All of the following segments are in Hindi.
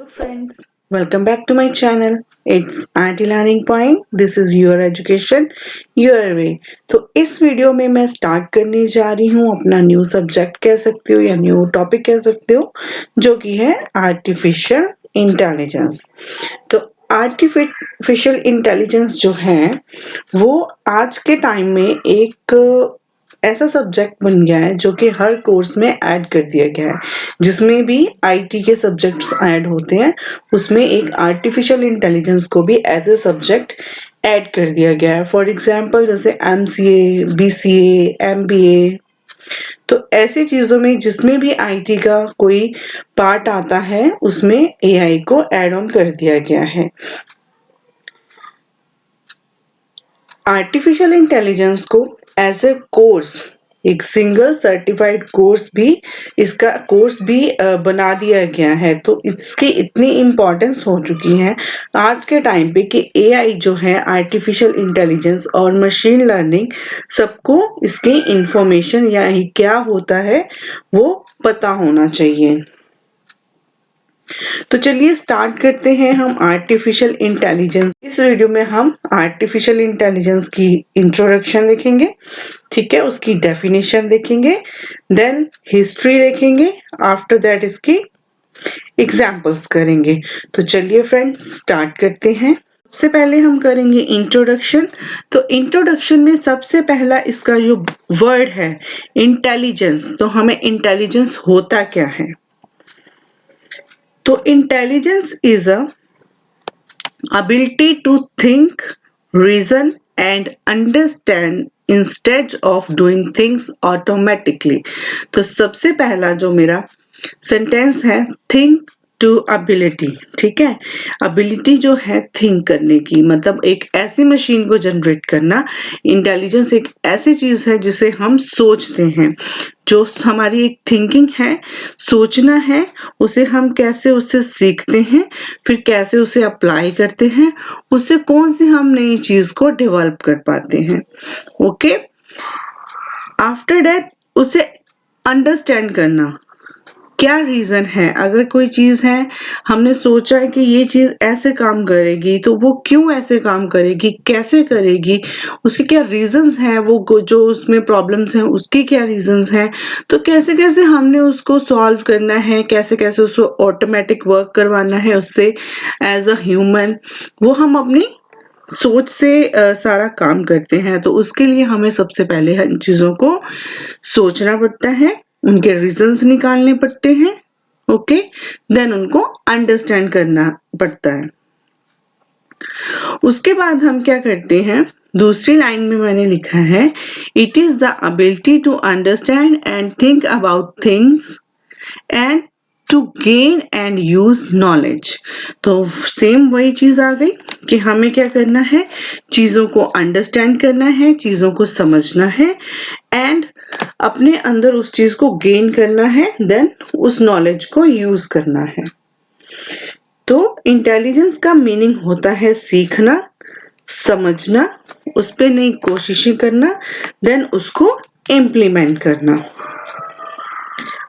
Hello friends, welcome back to my channel. It's Aunty Learning Point. This is your education, your way. तो इस वीडियो में मैं स्टार्ट करने जा रही हूँ अपना न्यू सब्जेक्ट कह सकते हो या न्यू टॉपिक कह सकते हो, जो कि है आर्टिफिशियल इंटेलिजेंस। तो आर्टिफिशियल इंटेलिजेंस जो है वो आज के टाइम में एक ऐसा सब्जेक्ट बन गया है जो कि हर कोर्स में ऐड कर दिया गया है। जिसमें भी आईटी के सब्जेक्ट्स ऐड होते हैं उसमें एक आर्टिफिशियल इंटेलिजेंस को भी एज ए सब्जेक्ट ऐड कर दिया गया है। फॉर एग्जांपल जैसे एमसीए, बीसीए, एमबीए, तो ऐसी चीजों में जिसमें भी आईटी का कोई पार्ट आता है उसमें एआई को ऐड ऑन कर दिया गया है। आर्टिफिशियल इंटेलिजेंस को एज ए कोर्स, एक सिंगल सर्टिफाइड कोर्स भी, इसका कोर्स भी बना दिया गया है। तो इसकी इतनी इम्पोर्टेंस हो चुकी है आज के टाइम पे कि एआई जो है, आर्टिफिशियल इंटेलिजेंस और मशीन लर्निंग, सबको इसकी इंफॉर्मेशन या क्या होता है वो पता होना चाहिए। तो चलिए स्टार्ट करते हैं हम आर्टिफिशियल इंटेलिजेंस। इस वीडियो में हम आर्टिफिशियल इंटेलिजेंस की इंट्रोडक्शन देखेंगे, ठीक है, उसकी डेफिनेशन देखेंगे, देन हिस्ट्री देखेंगे, आफ्टर दैट इसकी एग्जाम्पल्स करेंगे। तो चलिए फ्रेंड्स स्टार्ट करते हैं। सबसे पहले हम करेंगे इंट्रोडक्शन। तो इंट्रोडक्शन में सबसे पहला इसका जो वर्ड है इंटेलिजेंस, तो हमें इंटेलिजेंस होता क्या है। तो intelligence is a ability to think, reason and understand instead of doing things automatically। तो सबसे पहला जो मेरा सेंटेंस है थिंक टू एबिलिटी, ठीक है। एबिलिटी जो है थिंक करने की, मतलब एक ऐसी मशीन को जनरेट करना। इंटेलिजेंस एक ऐसी चीज है जिसे हम सोचते हैं, जो हमारी एक थिंकिंग है, सोचना है, उसे हम कैसे उससे सीखते हैं, फिर कैसे उसे अप्लाई करते हैं, उससे कौन सी हम नई चीज को डेवलप कर पाते हैं। ओके, आफ्टर दैट उसे अंडरस्टैंड करना, क्या रीजन है। अगर कोई चीज है, हमने सोचा है कि ये चीज ऐसे काम करेगी, तो वो क्यों ऐसे काम करेगी, कैसे करेगी, उसके क्या रीजंस हैं, वो जो उसमें प्रॉब्लम्स हैं उसकी क्या रीजंस हैं, तो कैसे कैसे हमने उसको सॉल्व करना है, कैसे कैसे उसको ऑटोमेटिक वर्क करवाना है उससे एज अ ह्यूमन, वो हम अपनी सोच से सारा काम करते हैं। तो उसके लिए हमें सबसे पहले इन चीजों को सोचना पड़ता है, उनके रीजंस निकालने पड़ते हैं, ओके, देन उनको अंडरस्टैंड करना पड़ता है। उसके बाद हम क्या करते हैं, दूसरी लाइन में मैंने लिखा है it is the ability to understand and think about things and to gain and use knowledge. तो सेम वही चीज आ गई कि हमें क्या करना है, चीजों को अंडरस्टैंड करना है, चीजों को समझना है एंड अपने अंदर उस चीज को गेन करना है, देन उस नॉलेज को यूज करना है। तो इंटेलिजेंस का मीनिंग होता है सीखना, समझना, उस पर नई कोशिशें करना, देन उसको इम्प्लीमेंट करना।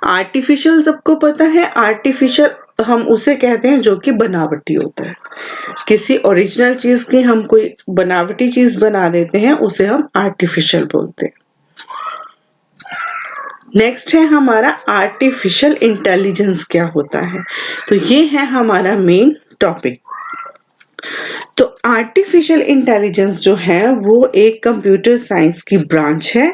आर्टिफिशियल सबको पता है, आर्टिफिशियल हम उसे कहते हैं जो कि बनावटी होता है। किसी ओरिजिनल चीज की हम कोई बनावटी चीज बना देते हैं, उसे हम आर्टिफिशियल बोलते हैं। नेक्स्ट है हमारा आर्टिफिशियल इंटेलिजेंस क्या होता है। तो ये है हमारा मेन टॉपिक। तो आर्टिफिशियल इंटेलिजेंस जो है वो एक कंप्यूटर साइंस की ब्रांच है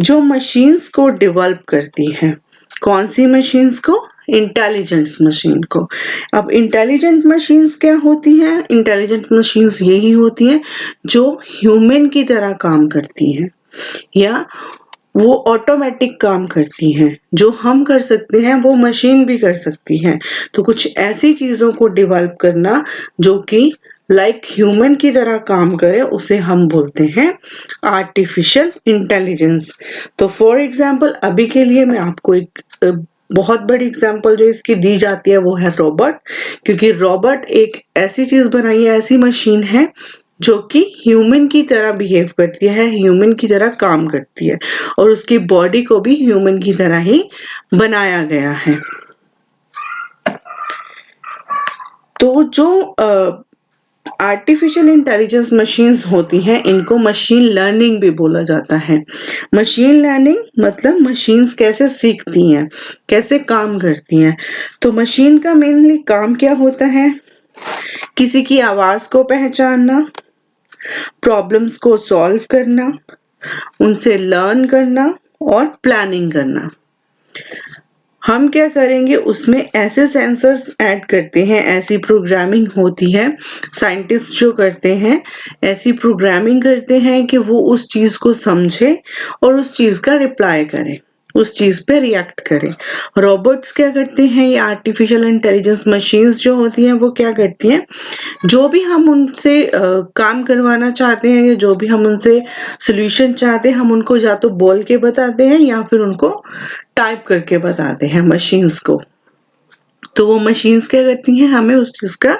जो मशीन्स को डेवलप करती है। कौन सी मशीन्स को, इंटेलिजेंट मशीन को। अब इंटेलिजेंट मशीन्स क्या होती हैं, इंटेलिजेंट मशीन्स यही होती हैं जो ह्यूमन की तरह काम करती हैं या वो ऑटोमेटिक काम करती हैं। जो हम कर सकते हैं वो मशीन भी कर सकती है। तो कुछ ऐसी चीजों को डेवलप करना जो कि लाइक ह्यूमन की तरह काम करे, उसे हम बोलते हैं आर्टिफिशियल इंटेलिजेंस। तो फॉर एग्जांपल अभी के लिए मैं आपको एक बहुत बड़ी एग्जांपल जो इसकी दी जाती है वो है रोबोट, क्योंकि रोबोट एक ऐसी चीज बनाई है, ऐसी मशीन है जो कि ह्यूमन की तरह बिहेव करती है, ह्यूमन की तरह काम करती है और उसकी बॉडी को भी ह्यूमन की तरह ही बनाया गया है। तो जो आर्टिफिशियल इंटेलिजेंस मशीन्स होती हैं, इनको मशीन लर्निंग भी बोला जाता है। मशीन लर्निंग मतलब मशीन्स कैसे सीखती हैं, कैसे काम करती हैं। तो मशीन का मेनली काम क्या होता है? किसी की आवाज को पहचानना, प्रॉब्लम्स को सॉल्व करना, उनसे लर्न करना और प्लानिंग करना। हम क्या करेंगे, उसमें ऐसे सेंसर्स ऐड करते हैं, ऐसी प्रोग्रामिंग होती है, साइंटिस्ट जो करते हैं ऐसी प्रोग्रामिंग करते हैं कि वो उस चीज को समझे और उस चीज का रिप्लाई करे, उस चीज पे रिएक्ट करे। रोबोट्स क्या करते हैं, ये आर्टिफिशियल इंटेलिजेंस मशीन्स जो होती हैं वो क्या करती हैं, जो भी हम उनसे काम करवाना चाहते हैं या जो भी हम उनसे सोल्यूशन चाहते हैं, हम उनको या तो बोल के बताते हैं या फिर उनको टाइप करके बताते हैं मशीन्स को। तो वो मशीन्स क्या करती हैं, हमें उस चीज का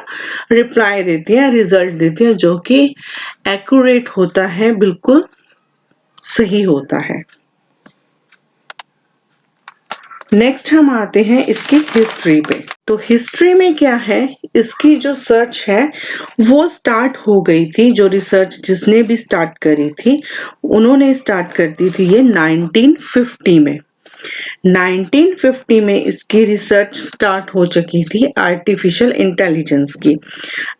रिप्लाई देती हैं, रिजल्ट देती हैं, जो कि एक्यूरेट होता है, बिल्कुल सही होता है। नेक्स्ट हम आते हैं इसकी हिस्ट्री पे। तो हिस्ट्री में क्या है, इसकी जो सर्च है वो स्टार्ट हो गई थी, जो रिसर्च जिसने भी स्टार्ट करी थी उन्होंने स्टार्ट कर दी थी ये 1950 में। 1950 में इसकी रिसर्च स्टार्ट हो चुकी थी आर्टिफिशियल इंटेलिजेंस की।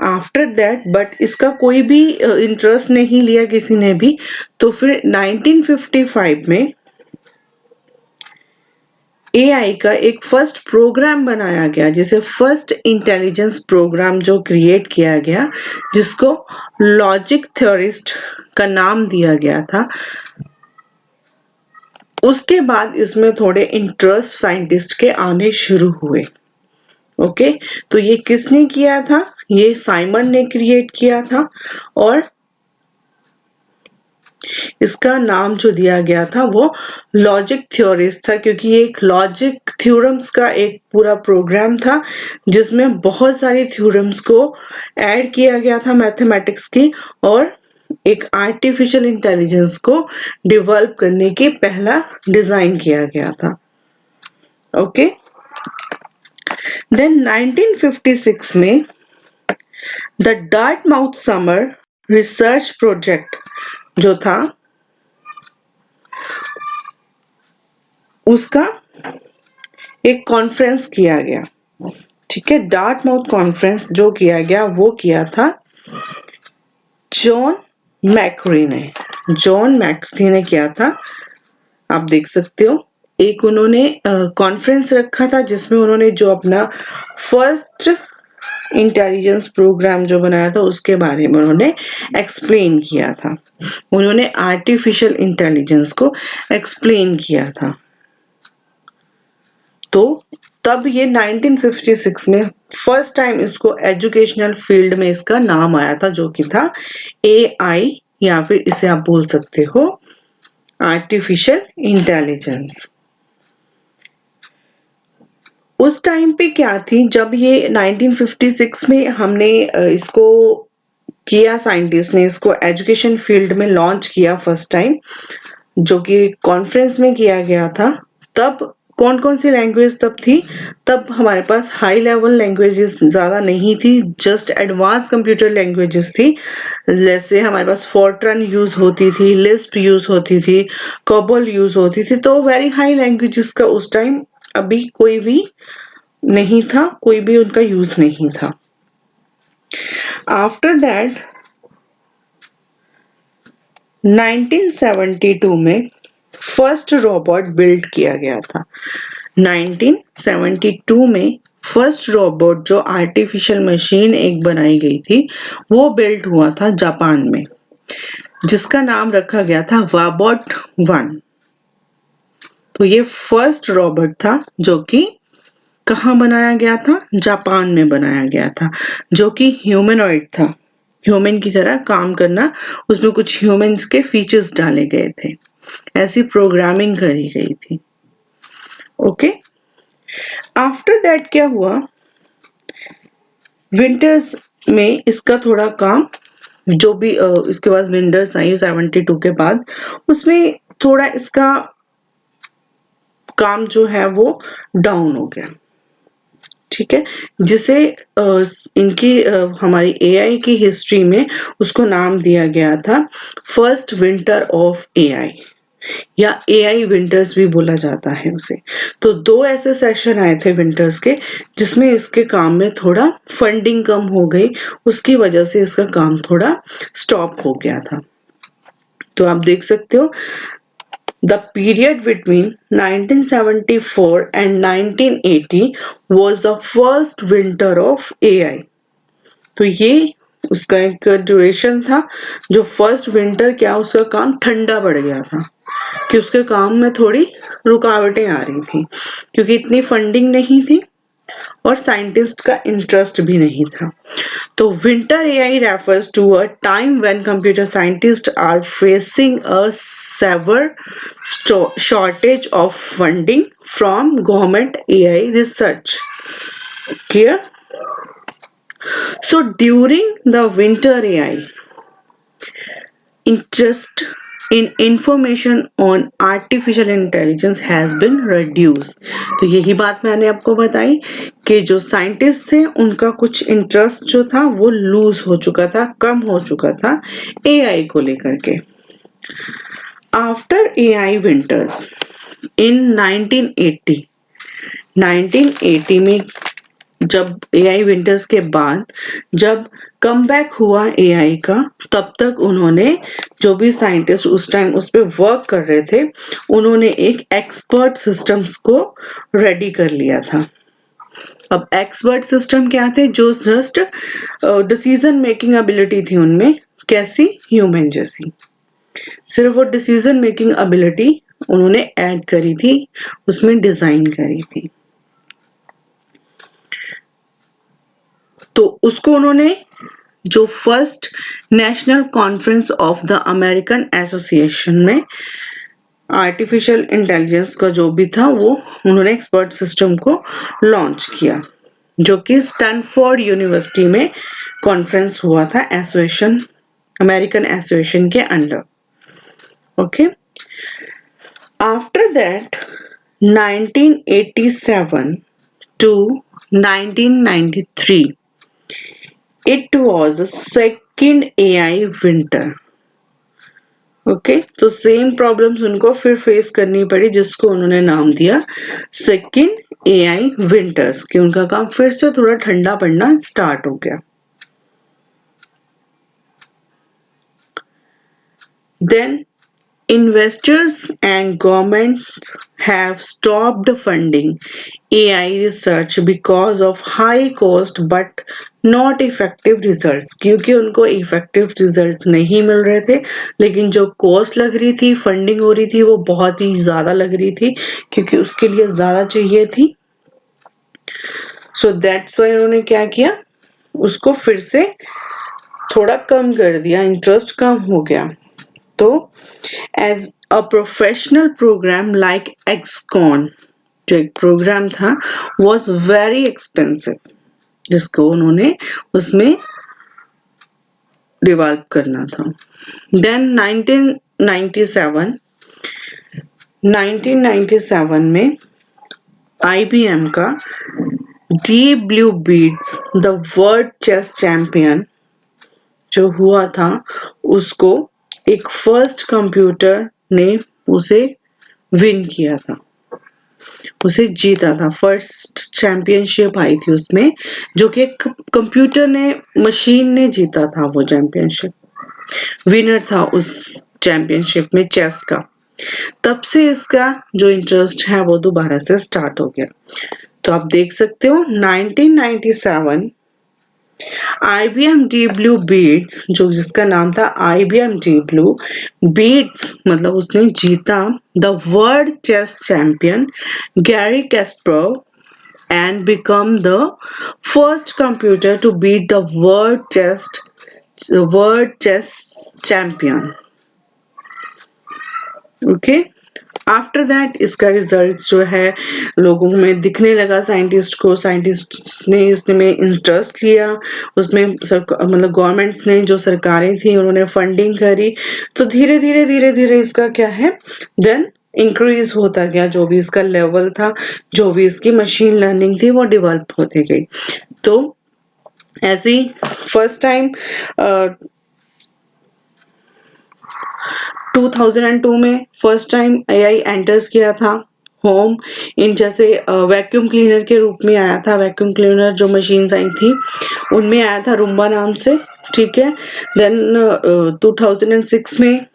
आफ्टर दैट बट इसका कोई भी इंटरेस्ट नहीं लिया किसी ने भी, तो फिर 1955 में एआई का एक फर्स्ट प्रोग्राम बनाया गया, जिसे फर्स्ट इंटेलिजेंस प्रोग्राम जो क्रिएट किया गया, जिसको लॉजिक थ्योरिस्ट का नाम दिया गया था। उसके बाद इसमें थोड़े इंटरेस्ट साइंटिस्ट के आने शुरू हुए। ओके, तो ये किसने किया था, ये साइमन ने क्रिएट किया था और इसका नाम जो दिया गया था वो लॉजिक थ्योरिस्ट था, क्योंकि ये एक लॉजिक थ्योरम्स का एक पूरा प्रोग्राम था जिसमें बहुत सारी थ्योरम्स को ऐड किया गया था मैथमेटिक्स की, और एक आर्टिफिशियल इंटेलिजेंस को डेवलप करने की पहला डिजाइन किया गया था। ओके, देन 1956 में the Dartmouth summer research project जो था उसका एक कॉन्फ्रेंस किया गया। ठीक है, डार्टमाउथ कॉन्फ्रेंस जो किया गया वो किया था जॉन मैक्री ने। जॉन मैक्री ने किया था, आप देख सकते हो। एक उन्होंने कॉन्फ्रेंस रखा था जिसमें उन्होंने जो अपना फर्स्ट इंटेलिजेंस प्रोग्राम जो बनाया था उसके बारे में उन्होंने एक्सप्लेन किया था। उन्होंने आर्टिफिशियल इंटेलिजेंस को एक्सप्लेन किया था। तो तब ये 1956 में फर्स्ट टाइम इसको एजुकेशनल फील्ड में इसका नाम आया था, जो कि था एआई, या फिर इसे आप बोल सकते हो आर्टिफिशियल इंटेलिजेंस। उस टाइम पे क्या थी, जब ये 1956 में हमने इसको किया, साइंटिस्ट ने इसको एजुकेशन फील्ड में लॉन्च किया फर्स्ट टाइम, जो कि कॉन्फ्रेंस में किया गया था। तब कौन कौन सी लैंग्वेज तब थी, तब हमारे पास हाई लेवल लैंग्वेजेस ज्यादा नहीं थी, जस्ट एडवांस कंप्यूटर लैंग्वेजेस थी। जैसे हमारे पास फोर्ट्रन यूज होती थी, लिस्प यूज होती थी, कोबोल यूज होती थी। तो वेरी हाई लैंग्वेजेस का उस टाइम अभी कोई भी नहीं था, कोई भी उनका यूज नहीं था। आफ्टर दैट 1972 में फर्स्ट रोबोट बिल्ड किया गया था। 1972 में फर्स्ट रोबोट जो आर्टिफिशियल मशीन एक बनाई गई थी वो बिल्ड हुआ था जापान में, जिसका नाम रखा गया था वाबॉट 1। तो ये फर्स्ट रोबोट था जो कि कहाँ बनाया गया था, जापान में बनाया गया था, जो कि ह्यूमनॉइड था, ह्यूमन की तरह काम करना, उसमें कुछ ह्यूमंस के फीचर्स डाले गए थे, ऐसी प्रोग्रामिंग करी गई थी। ओके, आफ्टर दैट क्या हुआ, विंटर्स में इसका थोड़ा काम, जो भी इसके बाद विंटर्स आई 72 के बाद, उसमें थोड़ा इसका काम जो है वो डाउन हो गया। ठीक है, जिसे इनकी हमारी एआई की हिस्ट्री में उसको नाम दिया गया था फर्स्ट विंटर ऑफ एआई, या एआई विंटर्स भी बोला जाता है उसे। तो 2 ऐसे सेशन आए थे विंटर्स के जिसमें इसके काम में थोड़ा फंडिंग कम हो गई, उसकी वजह से इसका काम थोड़ा स्टॉप हो गया था। तो आप देख सकते हो the period between 1974 and 1980 was the first winter of AI। तो ये उसका एक ड्यूरेशन था, जो फर्स्ट विंटर क्या उसका काम ठंडा पड़ गया था, कि उसके काम में थोड़ी रुकावटें आ रही थी क्योंकि इतनी फंडिंग नहीं थी और साइंटिस्ट का इंटरेस्ट भी नहीं था। तो winter AI refers to a time when computer scientist are facing a severe shortage of funding from government AI research. Clear? So during the winter AI, interest in information on artificial intelligence has been reduced। तो यही बात मैंने आपको बताई कि जो साइंटिस्ट थे उनका कुछ इंटरेस्ट जो था वो लूज हो चुका था, कम हो चुका था एआई को लेकर के। आफ्टर एआई विंटर्स इन 1980 में, जब एआई विंटर्स के बाद जब कम बैक हुआ एआई का, तब तक उन्होंने जो भी साइंटिस्ट उस टाइम उस पर वर्क कर रहे थे उन्होंने एक एक्सपर्ट सिस्टम्स को रेडी कर लिया था। अब एक्सपर्ट सिस्टम क्या थे? जो जस्ट डिसीजन मेकिंग एबिलिटी थी उनमें, कैसी? ह्यूमन जैसी। सिर्फ वो डिसीजन मेकिंग एबिलिटी उन्होंने ऐड करी थी, उसमें डिजाइन करी थी। तो उसको उन्होंने जो first national conference of the American association में आर्टिफिशियल इंटेलिजेंस का जो भी था वो उन्होंने एक्सपर्ट सिस्टम को लॉन्च किया, जो कि स्टैनफोर्ड यूनिवर्सिटी में कॉन्फ्रेंस हुआ था एसोसिएशन, अमेरिकन एसोसिएशन के under. Okay, after that 1987 to 1993 it was the second AI winter। Okay, तो सेम प्रॉब्लम्स उनको फिर फेस करनी पड़ी, जिसको उन्होंने नाम दिया सेकेंड एआई विंटर्स, कि उनका काम फिर से थोड़ा ठंडा पड़ना स्टार्ट हो गया। Then investors and governments have stopped funding AI research because of high cost but not effective results। क्योंकि उनको इफेक्टिव रिजल्ट नहीं मिल रहे थे, लेकिन जो कॉस्ट लग रही थी, फंडिंग हो रही थी, वो बहुत ही ज्यादा लग रही थी क्योंकि उसके लिए ज्यादा चाहिए थी। सो दैट्स वाई उन्होंने क्या किया, उसको फिर से थोड़ा कम कर दिया, इंटरेस्ट कम हो गया। तो as a professional program like XCon, जो एक प्रोग्राम था, was very expensive, जिसको उन्होंने उसमें डिवेल्प करना था। Then 1997 में IBM का Deep Blue Beats the world chess champion जो हुआ था, उसको एक फर्स्ट कंप्यूटर ने उसे विन किया था, उसे जीता था। फर्स्ट चैंपियनशिप आई थी उसमें, जो कि कंप्यूटर ने, मशीन ने जीता था वो चैंपियनशिप, विनर था उस चैंपियनशिप में चेस का। तब से इसका जो इंटरेस्ट है वो दोबारा से स्टार्ट हो गया। तो आप देख सकते हो 1997 IBM Deep Blue Beats, जो जिसका नाम था IBM Deep Blue Beats, मतलब उसने जीता the world chess champion Garry Kasparov and become the first computer to beat the world chess champion। Okay, after that इसका रिजल्ट जो है लोगों में दिखने लगा, साइंटिस्ट ने इसमें इंटरेस्ट लिया, उसमें मतलब गवर्नमेंट्स ने, जो सरकारें थी, उन्होंने फंडिंग करी। तो धीरे धीरे इसका क्या है, देन इंक्रीज होता गया, जो भी इसका लेवल था, जो भी इसकी मशीन लर्निंग थी वो डेवलप होती गई। तो ऐसे ही फर्स्ट टाइम 2002 में फर्स्ट टाइम एआई एंटर्स किया था होम इन, जैसे वैक्यूम क्लीनर के रूप में आया था। वैक्यूम क्लीनर जो मशीन्स आई थी उनमें आया था रूम्बा नाम से, ठीक है। देन 2006 में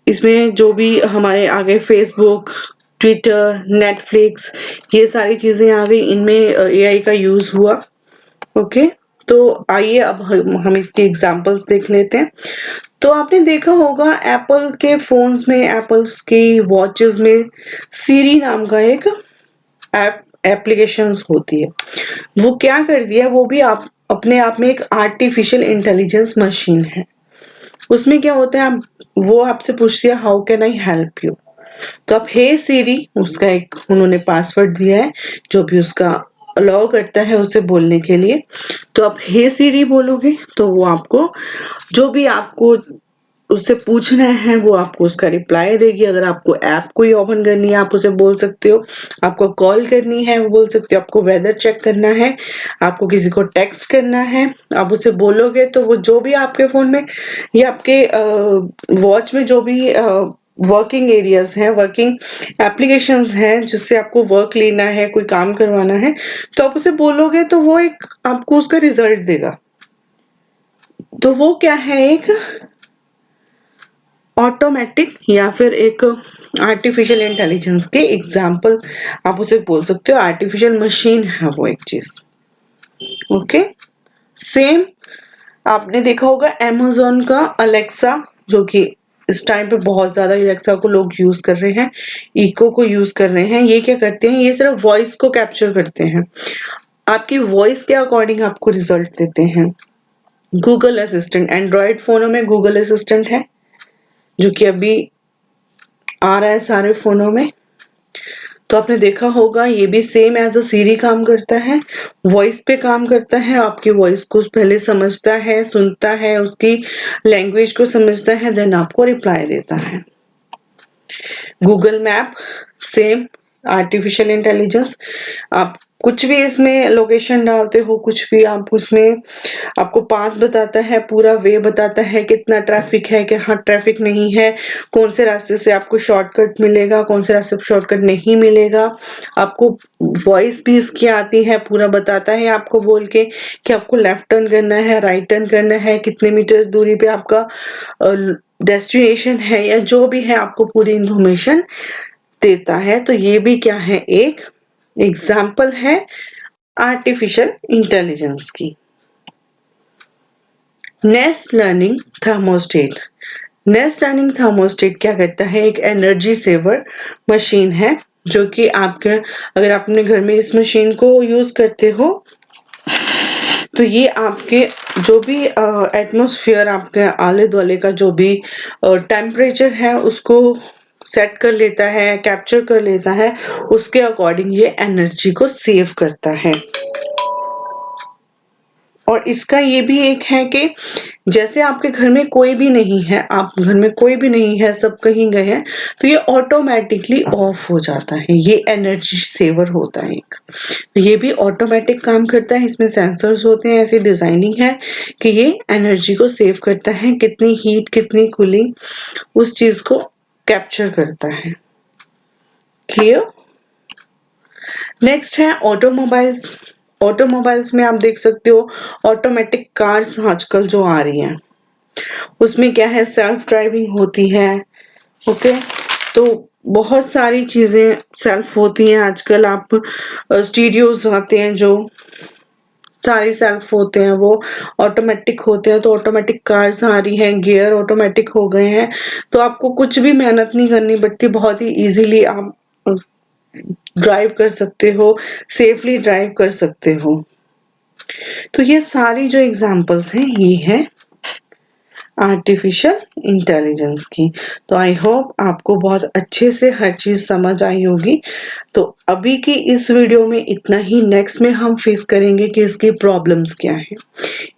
इसमें जो भी हमारे आगे फेसबुक, ट्विटर, नेटफ्लिक्स, ये सारी चीजें आ गई, इनमें एआई का यूज हुआ। ओके, तो आइए अब हम इसके एग्जांपल्स देख लेते हैं। तो आपने देखा होगा एप्पल के फोन्स में, एप्पल्स की वॉचेस में सीरी नाम का एक एप्लीकेशंस होती है। वो क्या करती है, वो भी आप अपने आप में एक आर्टिफिशियल इंटेलिजेंस मशीन है। उसमें क्या होता है, आप वो आपसे पूछती है how can I help you, तो आप हे सीरी, उसका एक उन्होंने पासवर्ड दिया है जो भी उसका अलाउ करता है उसे बोलने के लिए। तो आप हे सीरी बोलोगे तो वो आपको जो भी आपको उससे पूछना है वो आपको उसका रिप्लाई देगी। अगर आपको ऐप कोई ओपन करनी है आप उसे बोल सकते हो, आपको कॉल करनी है वो बोल सकते हो, आपको वेदर चेक करना है, आपको किसी को टेक्स्ट करना है, आप उसे बोलोगे तो वो जो भी आपके फोन में या आपके वॉच में जो भी वर्किंग एरियाज हैं, वर्किंग एप्लीकेशंस हैं जिससे आपको वर्क लेना है, कोई काम करवाना है, तो आप उसे बोलोगे तो वो एक आपको उसका रिजल्ट देगा। तो वो क्या है, एक ऑटोमेटिक या फिर एक आर्टिफिशियल इंटेलिजेंस के एग्जाम्पल आप उसे बोल सकते हो। आर्टिफिशियल मशीन है वो एक चीज। ओके, सेम आपने देखा होगा अमेज़न का अलेक्सा, जो कि इस टाइम पे बहुत ज्यादा अलेक्सा को लोग यूज कर रहे हैं, इको को यूज कर रहे हैं। ये क्या करते हैं, ये सिर्फ वॉइस को कैप्चर करते हैं, आपकी वॉइस के अकॉर्डिंग आपको रिजल्ट देते हैं। गूगल असिस्टेंट, एंड्रॉयड फोनों में गूगल असिस्टेंट है जो कि अभी आ रहा है सारे फोनों में। तो आपने देखा होगा ये भी सेम एज अ सीरी काम करता है, वॉइस पे काम करता है, आपकी वॉइस को पहले समझता है, सुनता है, उसकी लैंग्वेज को समझता है, देन आपको रिप्लाई देता है। Google map, same artificial intelligence. आप कुछ भी इसमें लोकेशन डालते हो, कुछ भी आप उसमें आपको पाथ बताता है, पूरा वे बताता है, कितना ट्रैफिक है, कि हाँ ट्रैफिक नहीं है, कौन से रास्ते से आपको शॉर्टकट मिलेगा, कौन से रास्ते से शॉर्टकट नहीं मिलेगा। आपको वॉइस भी इसकी आती है, पूरा बताता है आपको बोल के कि आपको लेफ्ट टर्न करना है, राइट टर्न करना है, कितने मीटर दूरी पे आपका डेस्टिनेशन है, या जो भी है आपको पूरी इंफॉर्मेशन देता है। तो ये भी क्या है, एक एग्जाम्पल है आर्टिफिशियल इंटेलिजेंस की। Nest learning thermostat. Nest learning thermostat क्या करता है, एक एनर्जी सेवर मशीन है जो कि आपके, अगर आप अपने घर में इस मशीन को यूज करते हो तो ये आपके जो भी एटमॉस्फेयर, आपके आले दुआले का जो भी टेम्परेचर है उसको सेट कर लेता है, कैप्चर कर लेता है, उसके अकॉर्डिंग ये एनर्जी को सेव करता है। और इसका ये भी एक है कि जैसे आपके घर में कोई भी नहीं है, आप घर में कोई भी नहीं है, सब कहीं गए हैं, तो ये ऑटोमेटिकली ऑफ हो जाता है, ये एनर्जी सेवर होता है एक। तो ये भी ऑटोमेटिक काम करता है, इसमें सेंसर्स होते हैं, ऐसी डिजाइनिंग है कि ये एनर्जी को सेव करता है, कितनी हीट कितनी कूलिंग उस चीज को कैप्चर करता है। क्लियर। नेक्स्ट है ऑटोमोबाइल्स। ऑटोमोबाइल्स में आप देख सकते हो ऑटोमेटिक कार्स आजकल जो आ रही हैं, उसमें क्या है, सेल्फ ड्राइविंग होती है। ओके, तो बहुत सारी चीजें सेल्फ होती हैं आजकल। आप स्टीरियोज आते हैं जो सारी सेल्फ होते हैं, वो ऑटोमेटिक होते हैं। तो ऑटोमेटिक कार्स आ रही हैं, गियर ऑटोमेटिक हो गए हैं, तो आपको कुछ भी मेहनत नहीं करनी पड़ती, बहुत ही इजीली आप ड्राइव कर सकते हो, सेफली ड्राइव कर सकते हो। तो ये सारी जो एग्जांपल्स हैं ये है आर्टिफिशियल इंटेलिजेंस की। तो आई होप आपको बहुत अच्छे से हर चीज़ समझ आई होगी। तो अभी की इस वीडियो में इतना ही। नेक्स्ट में हम फेस करेंगे कि इसकी प्रॉब्लम्स क्या है।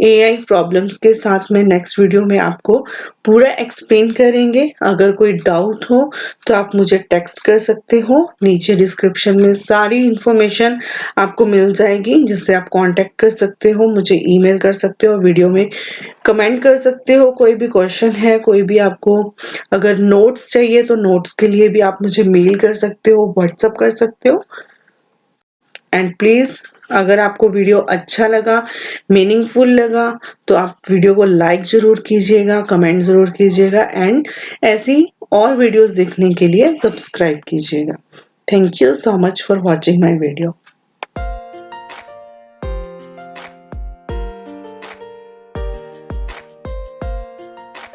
एआई प्रॉब्लम्स के साथ में नेक्स्ट वीडियो में आपको पूरा एक्सप्लेन करेंगे। अगर कोई डाउट हो तो आप मुझे टेक्स्ट कर सकते हो। नीचे डिस्क्रिप्शन में सारी इंफॉर्मेशन आपको मिल जाएगी, जिससे आप कांटेक्ट कर सकते हो, मुझे ईमेल कर सकते हो, वीडियो में कमेंट कर सकते हो। कोई भी क्वेश्चन है, कोई भी आपको अगर नोट्स चाहिए तो नोट्स के लिए भी आप मुझे मेल कर सकते हो, व्हाट्सअप कर सकते हो। एंड प्लीज, अगर आपको वीडियो अच्छा लगा, मीनिंगफुल लगा, तो आप वीडियो को लाइक जरूर कीजिएगा, कमेंट जरूर कीजिएगा एंड ऐसी और वीडियोस देखने के लिए सब्सक्राइब कीजिएगा। Thank you so much for watching my video.